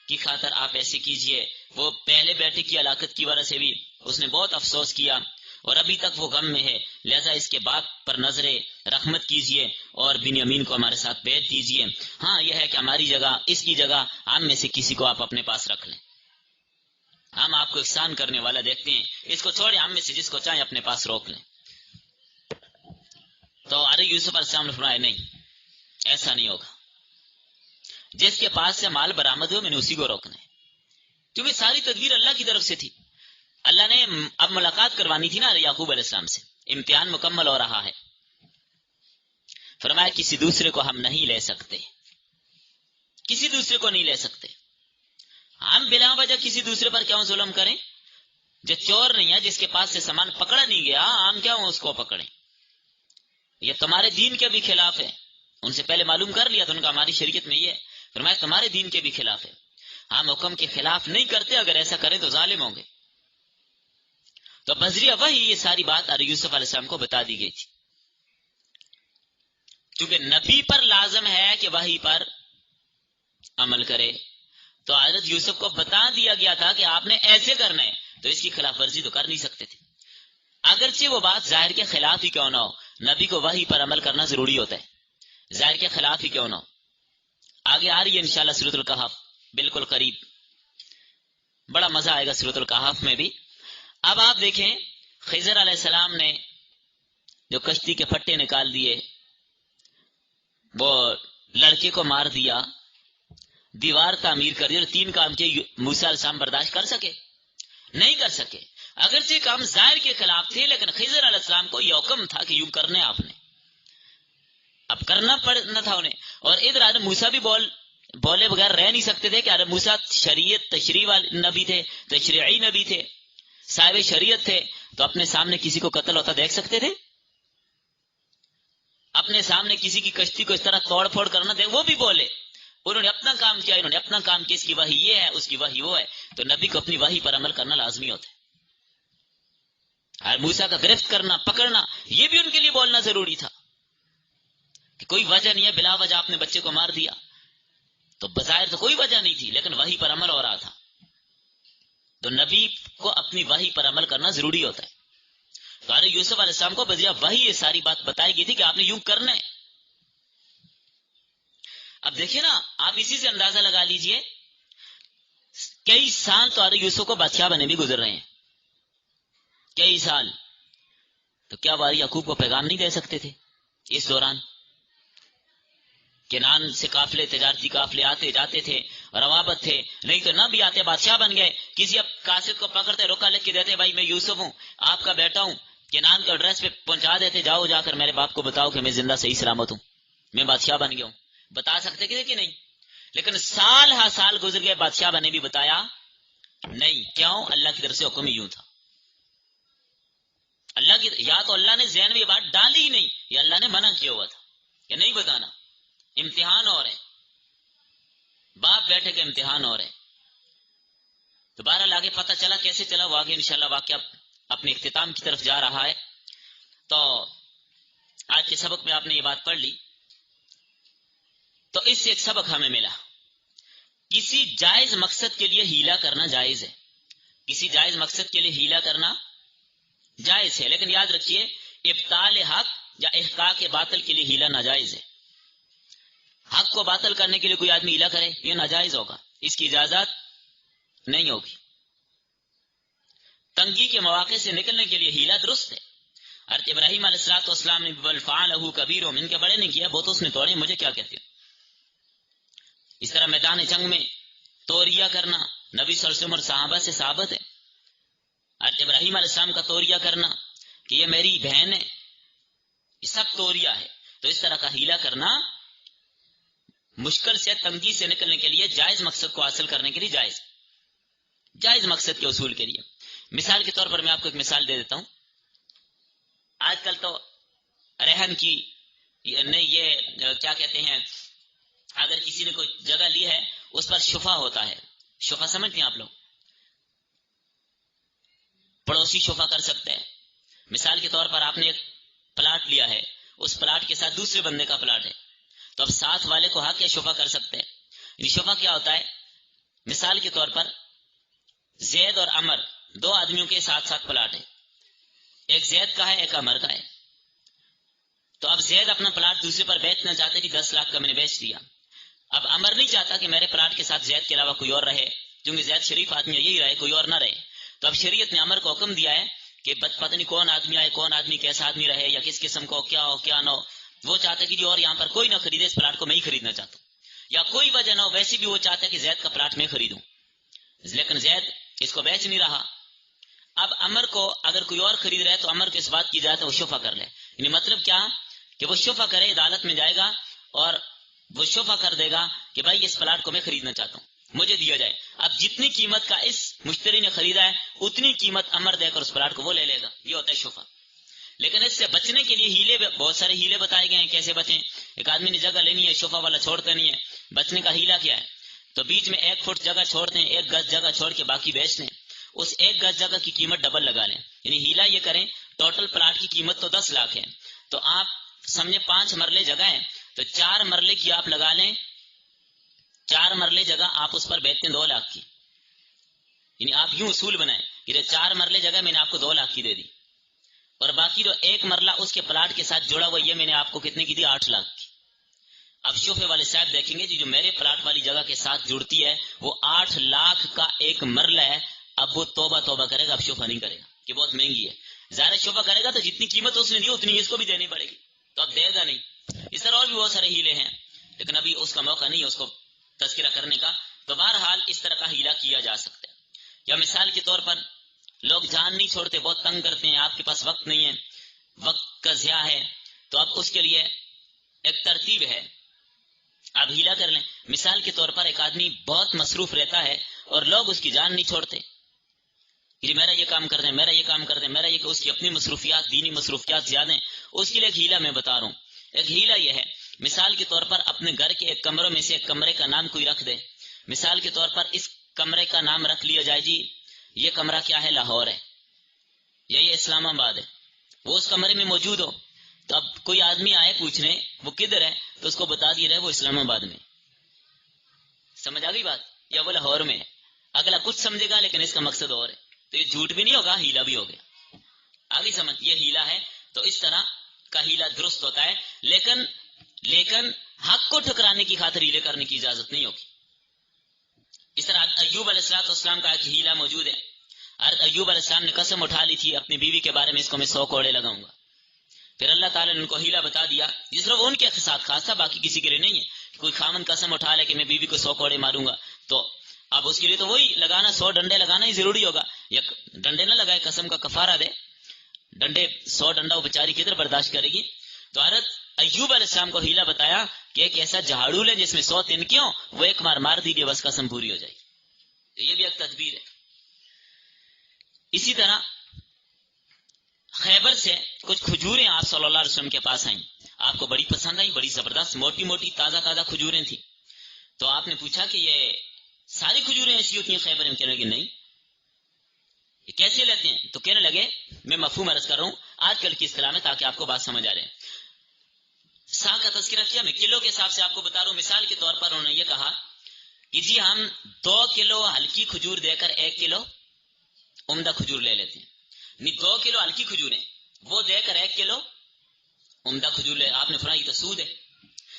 A: کی خاطر آپ ایسے کیجئے. وہ پہلے بیٹے کی ہلاکت کی وجہ سے بھی اس نے بہت افسوس کیا اور ابھی تک وہ غم میں ہے، لہذا اس کے باپ پر نظر رحمت کیجئے اور بنیامین کو ہمارے ساتھ بیعت دیجئے. ہاں یہ ہے کہ ہماری جگہ، اس کی جگہ ہم میں سے کسی کو آپ اپنے پاس رکھ لیں، ہم آپ کو احسان کرنے والا دیکھتے ہیں، اس کو چھوڑے، ہم میں سے جس کو چاہیں اپنے پاس روک لیں. تو ارے یوسف علیہ السلام نے فرمایا نہیں، ایسا نہیں ہوگا، جس کے پاس سے مال برآمد ہو میں نے اسی کو روکنا ہے، کیونکہ ساری تدبیر اللہ کی طرف سے تھی. اللہ نے اب ملاقات کروانی تھی نا یعقوب علیہ السلام سے، امتحان مکمل ہو رہا ہے. فرمایا کسی دوسرے کو ہم نہیں لے سکتے، کسی دوسرے کو نہیں لے سکتے. ہم بلا وجہ کسی دوسرے پر کیوں ظلم کریں؟ جو چور نہیں ہے، جس کے پاس سے سامان پکڑا نہیں گیا، ہم کیوں اس کو پکڑیں؟ یہ تمہارے دین کے بھی خلاف ہے. ان سے پہلے معلوم کر لیا تو ان کا ہماری شریعت میں یہ ہے، فرمایا تمہارے دین کے بھی خلاف ہے، ہم حکم کے خلاف نہیں کرتے، اگر ایسا کریں تو ظالم ہوں گے. تو بذریعہ وہی یہ ساری بات یوسف علیہ السلام کو بتا دی گئی تھی، کیونکہ نبی پر لازم ہے کہ وحی پر عمل کرے. تو حضرت یوسف کو بتا دیا گیا تھا کہ آپ نے ایسے کرنا ہے، تو اس کی خلاف ورزی تو کر نہیں سکتے تھے، اگرچہ وہ بات ظاہر کے خلاف ہی کیوں نہ ہو. نبی کو وحی پر عمل کرنا ضروری ہوتا ہے، ظاہر کے خلاف ہی کیوں نہ ہو. آگے آ رہی ہے انشاءاللہ سورۃ الکہف، بالکل قریب، بڑا مزہ آئے گا سورۃ الکہف میں بھی. اب آپ دیکھیں خضر علیہ السلام نے جو کشتی کے پٹے نکال دیے، وہ لڑکے کو مار دیا، دیوار تعمیر کر دی، اور 3 کام کے موسیٰ علیہ السلام برداشت کر سکے؟ نہیں کر سکے. اگرچہ کام ظاہر کے خلاف تھے، لیکن خضر علیہ السلام کو یہ حکم تھا کہ یوں کرنے آپ نے، اب کرنا پڑنا تھا انہیں. اور ادھر موسیٰ بھی بولے بغیر رہ نہیں سکتے تھے کہ موسیٰ شریعت تشریع والے نبی تھے، تشریعی نبی تھے، صاحب شریعت تھے، تو اپنے سامنے کسی کو قتل ہوتا دیکھ سکتے تھے؟ اپنے سامنے کسی کی کشتی کو اس طرح توڑ پھوڑ کرنا دے؟ وہ بھی بولے، انہوں نے اپنا کام کیا، انہوں نے اپنا کام کیا، اس کی وحی یہ ہے، اس کی وحی وہ ہے. تو نبی کو اپنی وحی پر عمل کرنا لازمی ہوتا ہے. اور موسیٰ کا گرفت کرنا، پکڑنا، یہ بھی ان کے لیے بولنا ضروری تھا کہ کوئی وجہ نہیں ہے، بلا وجہ آپ نے بچے کو مار دیا. تو بظاہر تو کوئی وجہ نہیں تھی، لیکن وحی پر عمل ہو رہا تھا. تو نبی کو اپنی وحی پر عمل کرنا ضروری ہوتا ہے. تو یوسف علیہ السلام کو بذریعہ وحی یہ ساری بات بتائی گئی تھی کہ آپ نے یوں کرنا ہے. اب دیکھیں نا، آپ اسی سے اندازہ لگا لیجئے، کئی سال تو یوسف کو بادشاہ بنے بھی گزر رہے ہیں، کئی سال. تو کیا وہ یعقوب کو پیغام نہیں دے سکتے تھے اس دوران؟ کنعان سے قافلے، تجارتی قافلے آتے جاتے تھے، روابط تھے، نہیں تو نہ بھی آتے، بادشاہ بن گئے، کسی اب قاصد کو پکڑتے، روکا لکھ کے دیتے، بھائی میں یوسف ہوں، آپ کا بیٹا ہوں، کنعان کا ایڈریس پہ پہنچا دیتے، جاؤ جا کر میرے باپ کو بتاؤ کہ میں زندہ صحیح سلامت ہوں، میں بادشاہ بن گیا ہوں. بتا سکتے کہ نہیں؟ لیکن سال ہا سال گزر گئے، بادشاہ بنے بھی بتایا نہیں. کیوں؟ اللہ کی طرف سے حکم ہی یوں تھا. اللہ کی، یا تو اللہ نے ذہن میں یہ بات ڈالی ہی نہیں، یا اللہ نے منع کیا ہوا تھا کہ نہیں بتانا، امتحان ہو رہے ہیں، باپ بیٹے کے امتحان ہو رہے ہیں. تو بہرحال آگے پتہ چلا کیسے چلا، وہ آگے انشاءاللہ واقعہ اپنے اختتام کی طرف جا رہا ہے. تو آج کے سبق میں آپ نے یہ بات پڑھ لی، تو اس سے ایک سبق ہمیں ملا، کسی جائز مقصد کے لیے ہیلا کرنا جائز ہے، کسی جائز مقصد کے لیے ہیلا کرنا جائز ہے، لیکن یاد رکھیے ابطال حق یا احقاق باطل کے لیے ہیلا ناجائز ہے. حق کو باطل کرنے کے لیے کوئی آدمی ہیلا کرے، یہ ناجائز ہوگا، اس کی اجازت نہیں ہوگی. تنگی کے مواقع سے نکلنے کے لیے ہیلا درست ہے. حضرت ابراہیم علیہ السلام نے بل فعلہ کبیرہم، ان کے بڑے نے کیا، بہت اس نے توڑے، مجھے کیا کہتے ہیں. اس طرح میدان جنگ میں توریہ کرنا نبی صلی اللہ علیہ وسلم اور صحابہ سے ثابت ہے. حضرت ابراہیم علیہ السلام کا توریہ کرنا کہ یہ میری بہن ہے، یہ سب توریہ ہے. تو اس طرح کا ہیلا کرنا مشکل سے تنگی سے نکلنے کے لیے، جائز مقصد کو حاصل کرنے کے لیے جائز مقصد کے اصول کے لیے. مثال کے طور پر میں آپ کو ایک مثال دے دیتا ہوں. آج کل تو رہن کی یہ کیا کہتے ہیں، اگر کسی نے کوئی جگہ لی ہے اس پر شفا ہوتا ہے. شفا سمجھتے ہیں آپ لوگ؟ پڑوسی شفا کر سکتے ہیں. مثال کے طور پر آپ نے ایک پلاٹ لیا ہے، اس پلاٹ کے ساتھ دوسرے بندے کا پلاٹ ہے، تو اب ساتھ والے کو حق ہے شفا کر سکتے ہیں. یہ شفا کیا ہوتا ہے؟ مثال کے طور پر زید اور عمر دو آدمیوں کے ساتھ ساتھ پلاٹ ہے، ایک زید کا ہے ایک عمر کا ہے. تو اب زید اپنا پلاٹ دوسرے پر بیچنا چاہتے کہ 10 لاکھ کا میں نے بیچ دیا. اب عمر نہیں چاہتا کہ میرے پلاٹ کے ساتھ زید کے علاوہ کوئی اور رہے، کیونکہ زید شریف آدمی ہے، یہی رہے، کوئی اور نہ رہے. تو اب شریعت نے عمر کو حکم دیا ہے کہ پتہ نہیں کون آدمی آئے، کون آدمی کیسا آدمی رہے، یا کس قسم کو کیا ہو کیا نہ ہو، وہ چاہتا ہے کہ جو اور یہاں پر کوئی نہ خریدے، اس پلاٹ کو میں ہی خریدنا چاہتا ہوں، یا کوئی وجہ نہ ہو ویسی بھی وہ چاہتا ہے کہ زید کا پلاٹ میں خریدوں، لیکن زید اس کو بیچ نہیں رہا. اب عمر کو اگر کوئی اور خرید رہا ہے تو عمر کو اس بات کی اجازت ہے وہ شفا کر لے. یعنی مطلب کیا کہ وہ شفا کرے، عدالت میں جائے گا اور وہ شفا کر دے گا کہ بھائی اس پلاٹ کو میں خریدنا چاہتا ہوں، مجھے دیا جائے. اب جتنی قیمت کا اس مشتری نے خریدا ہے اتنی قیمت عمر دے کر اس پلاٹ کو وہ لے لے گا. یہ ہوتا ہے شفا. لیکن اس سے بچنے کے لیے ہیلے، بہت سارے ہیلے بتائے گئے ہیں کیسے بچیں. ایک آدمی نے جگہ لینی ہے، شفا والا چھوڑتا نہیں ہے. بچنے کا ہیلا کیا ہے؟ تو بیچ میں 1 فٹ جگہ چھوڑتے ہیں، 1 گز جگہ چھوڑ کے باقی بیچتے ہیں. اس 1 گز جگہ کی قیمت ڈبل لگا لیں. یعنی ہیلا یہ کریں، ٹوٹل پلاٹ کی قیمت تو 10 لاکھ ہے، تو آپ سمجھے 5 مرلے جگہ ہے، تو 4 مرلے کی آپ لگا لیں، 4 مرلے جگہ آپ اس پر بیچتے ہیں 2 لاکھ کی. یعنی آپ یوں اصول بنائیں کہ 4 مرلے جگہ میں نے آپ کو 2 لاکھ کی دے دی، اور باقی جو 1 مرلہ اس کے پلاٹ کے ساتھ جڑا ہوا، یہ میں نے آپ کو کتنے کی دی؟ 8 لاکھ کی. اب شفے والے صاحب دیکھیں گے جو میرے پلاٹ والی جگہ کے ساتھ جڑتی ہے وہ 8 لاکھ کا ایک مرلہ ہے. اب وہ توبہ کرے گا، اب شفا نہیں کرے گا کہ بہت مہنگی ہے. ظاہر شفا کرے گا تو جتنی قیمت اس نے دی اتنی اس کو بھی دینی پڑے گی، تو اب دے گا نہیں. اس طرح اور بھی بہت سارے ہیلے ہیں، لیکن ابھی اس کا موقع نہیں ہے اس کو تذکرہ کرنے کا. تو بہرحال اس طرح کا ہیلا کیا جا سکتا ہے. یا مثال کے طور پر لوگ جان نہیں چھوڑتے، بہت تنگ کرتے ہیں، آپ کے پاس وقت نہیں ہے، وقت کا ضیاع ہے، تو اب اس کے لیے ایک ترتیب ہے، آپ ہیلا کر لیں. مثال کے طور پر ایک آدمی بہت مصروف رہتا ہے اور لوگ اس کی جان نہیں چھوڑتے کہ میرا یہ کام کر دیں، میرا یہ کام کر دیں، میرا یہ، کہ اس کی اپنی مصروفیات، دینی مصروفیات زیادہ ہیں. اس کے لیے ایک ہیلا میں بتا رہا ہوں. ایک ہیلا یہ ہے، مثال کے طور پر اپنے گھر کے ایک کمروں میں سے ایک کمرے کا نام کوئی رکھ دے. مثال کے طور پر اس کمرے کا نام رکھ لیا جائے جی یہ کمرہ کیا ہے؟ لاہور ہے، یا یہ اسلام آباد ہے. وہ اس کمرے میں موجود ہو، تو اب کوئی آدمی آئے پوچھنے وہ کدھر ہے، تو اس کو بتا دیا رہے وہ اسلام آباد میں. سمجھ آ گئی بات؟ یا وہ لاہور میں ہے. اگلا کچھ سمجھے گا لیکن اس کا مقصد اور ہے، تو یہ جھوٹ بھی نہیں ہوگا، ہیلا بھی ہو گیا. آگے سمجھ، یہ ہیلا ہے. تو اس طرح کا ہیلا درست ہوتا ہے، لیکن حق کو ٹھکرانے کی خاطر ہیلے کرنے کی اجازت نہیں ہوگی. اس طرح ایوب علیہ السلام کا ایک ہیلا موجود ہے. حضرت ایوب علیہ السلام نے قسم اٹھا لی تھی اپنی بیوی کے بارے میں، اس کو میں 100 کوڑے لگاؤں گا. پھر اللہ تعالیٰ نے ان کو ہیلا بتا دیا، جس طرح وہ ان کے ساتھ خاص تھا، باقی کسی کے لیے نہیں ہے. کوئی خامن قسم اٹھا لے کہ میں بیوی کو 100 کوڑے ماروں گا، تو اب اس کے لیے تو وہی لگانا، 100 ڈنڈے لگانا ہی ضروری ہوگا. یا ڈنڈے نہ لگائے، قسم کا کفارہ دے، ڈنڈے 100 ڈنڈا وہ بیچاری کدھر برداشت کرے گی. تو حضرت ایوب علیہ السلام کو ہیلا بتایا کہ ایک ایسا جھاڑو لیں جس میں 100 تنکیوں، وہ ایک مار مار دیجیے، بس قسم پوری ہو جائے گی. یہ بھی ایک تدبیر ہے. اسی طرح خیبر سے کچھ کھجوریں آپ صلی اللہ علیہ وسلم کے پاس آئیں، آپ کو بڑی پسند آئی، بڑی زبردست موٹی موٹی تازہ تازہ کھجوریں تھیں. تو آپ نے پوچھا کہ یہ ساری کھجوریں ایسی ہوتی ہیں خیبر میں؟ کہنے لگے نہیں. یہ کیسے لیتے ہیں؟ تو کہنے لگے، میں مفہوم عرض کر رہا ہوں آج کل کی اصطلاح میں تاکہ آپ کو بات سمجھ آ رہے. سا کا تذکرہ کیا، میں کلو کے حساب سے آپ کو بتا رہا ہوں. مثال کے طور پر انہوں نے یہ کہا کہ جی ہم 2 کلو ہلکی کھجور دے کر 1 کلو عمدہ کھجور لے لیتے ہیں. 2 کلو ہلکی کھجوریں وہ دے کر 1 کلو عمدہ کھجور لے. آپ نے فرمایا یہ تو سود ہے.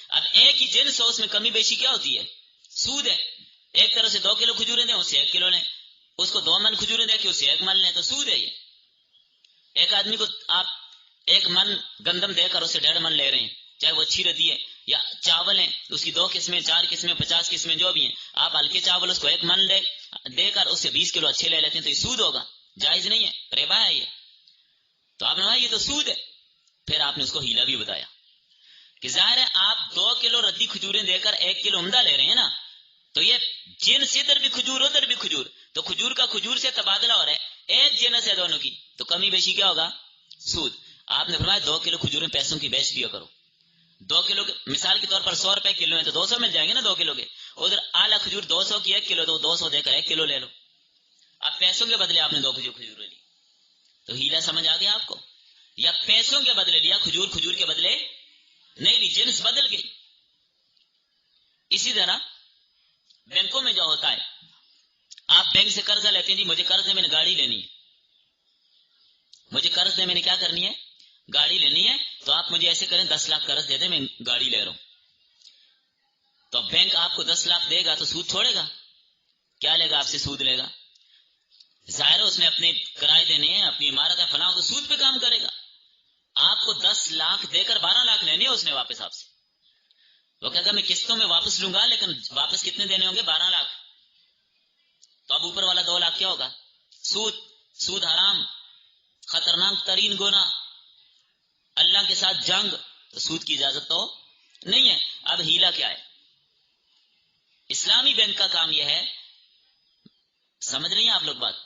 A: اب ایک ہی جنس ہو، اس میں کمی بیشی کیا ہوتی ہے؟ سود ہے. ایک طرف سے 2 کلو کھجوریں دیں، اس سے 1 کلو لیں. اس کو 2 من کھجوریں دے کے اسے 1 من لیں تو سود ہے یہ. ایک آدمی کو آپ 1 من گندم دے کر اسے 1.5 من لے رہے ہیں، چاہے وہ اچھی ردی ہے یا چاول ہیں اس کی 2 قسمیں 4 قسمیں 50 قسمیں جو بھی ہیں، آپ ہلکے چاول اس کو 1 من دے کر اس سے 20 کلو اچھے لے لیتے ہیں تو یہ سود ہوگا؟ جائز نہیں ہے، ربا ہے یہ. تو آپ نے کہا یہ تو سود ہے. پھر آپ نے اس کو ہیلا بھی بتایا کہ ظاہر ہے آپ 2 کلو ردی کھجوریں دے کر 1 کلو عمدہ لے رہے ہیں نا، تو یہ جنس ادھر بھی کھجور ادھر بھی کھجور، تو کھجور کا کھجور سے تبادلہ ہو رہا ہے، ایک جنس ہے دونوں کی، تو کمی بیشی کیا ہوگا؟ سود. آپ نے فرمایا 2 کلو کھجوریں پیسوں کی بیچ دیا کرو. 2 کلو مثال کے طور پر 100 روپے کلو ہے تو 200 مل جائیں گے نا 2 کلو کے. ادھر اعلیٰ کھجور 200 کی 1 کلو تو 200 دے کر 1 کلو لے لو. اب پیسوں کے بدلے آپ نے 2 کھجور لی، تو ہیلا سمجھ آ گیا آپ کو؟ یا پیسوں کے بدلے لیا، کھجور کے بدلے نہیں لی، جنس بدل گئی. اسی طرح بینکوں میں جو ہوتا ہے، آپ بینک سے قرضہ لیتے ہیں، جی مجھے قرض ہے میں نے گاڑی لینی ہے، مجھے قرض ہے میں نے کیا کرنی ہے؟ گاڑی لینی ہے. تو آپ مجھے ایسے کریں 10 لاکھ قرض دے دیں، میں گاڑی لے رہا ہوں. تو بینک آپ کو 10 لاکھ دے گا تو سود چھوڑے گا؟ کیا لے گا آپ سے؟ سود لے گا. ظاہر اس نے اپنے کرائے دینے ہیں، اپنی عمارت ہے فلاں، تو سود پہ کام کرے گا. آپ کو 10 لاکھ دے کر 12 لاکھ لینے ہیں اس نے واپس آپ سے. وہ کہے گا میں قسطوں میں واپس لوں گا، لیکن واپس کتنے دینے ہوں گے؟ 12 لاکھ. تو اب اوپر والا 2 لاکھ کیا ہوگا؟ سود. سود حرام، خطرناک ترین گناہ، اللہ کے ساتھ جنگ. تو سود کی اجازت تو نہیں ہے. اب ہیلا کیا ہے؟ اسلامی بینک کا کام یہ ہے، سمجھ رہی ہیں آپ لوگ بات؟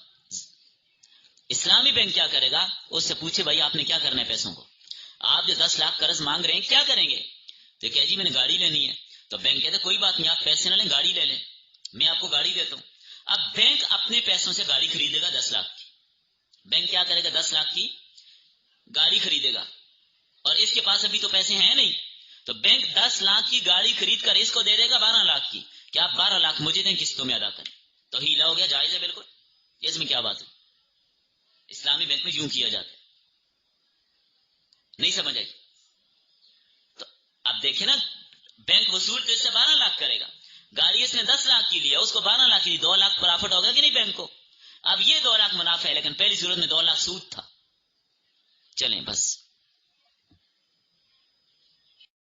A: اسلامی بینک کیا کرے گا؟ اس سے پوچھے بھائی آپ نے کیا کرنا ہے پیسوں کو؟ آپ جو 10 لاکھ قرض مانگ رہے ہیں کیا کریں گے؟ تو کہ جی میں نے گاڑی لینی ہے. تو بینک کہتے کوئی بات نہیں، آپ پیسے نہ لیں، گاڑی لے لیں، میں آپ کو گاڑی دیتا ہوں. اب بینک اپنے پیسوں سے گاڑی خریدے گا 10 لاکھ کی. بینک کیا کرے گا؟ 10 لاکھ کی گاڑی خریدے گا، اور اس کے پاس ابھی تو پیسے ہیں نہیں. تو بینک 10 لاکھ کی گاڑی خرید کر اس کو دے دے گا 12 لاکھ کی، کہ آپ 12 لاکھ مجھے دیں، قسطوں میں ادا کریں. تو ہیلا ہو گیا، جائز ہے بالکل. اس میں کیا بات ہے؟ اسلامی بینک میں یوں کیا جاتا ہے. نہیں سمجھ آئی؟ تو اب دیکھیں نا، بینک وصول تو اس سے 12 لاکھ کرے گا، گاڑی اس نے 10 لاکھ کی لیا، اس کو 12 لاکھ کی، 2 لاکھ پرافٹ ہوگا کہ نہیں بینک کو؟ اب یہ 2 لاکھ منافع ہے، لیکن پہلی صورت میں 2 لاکھ سود تھا. چلیں بس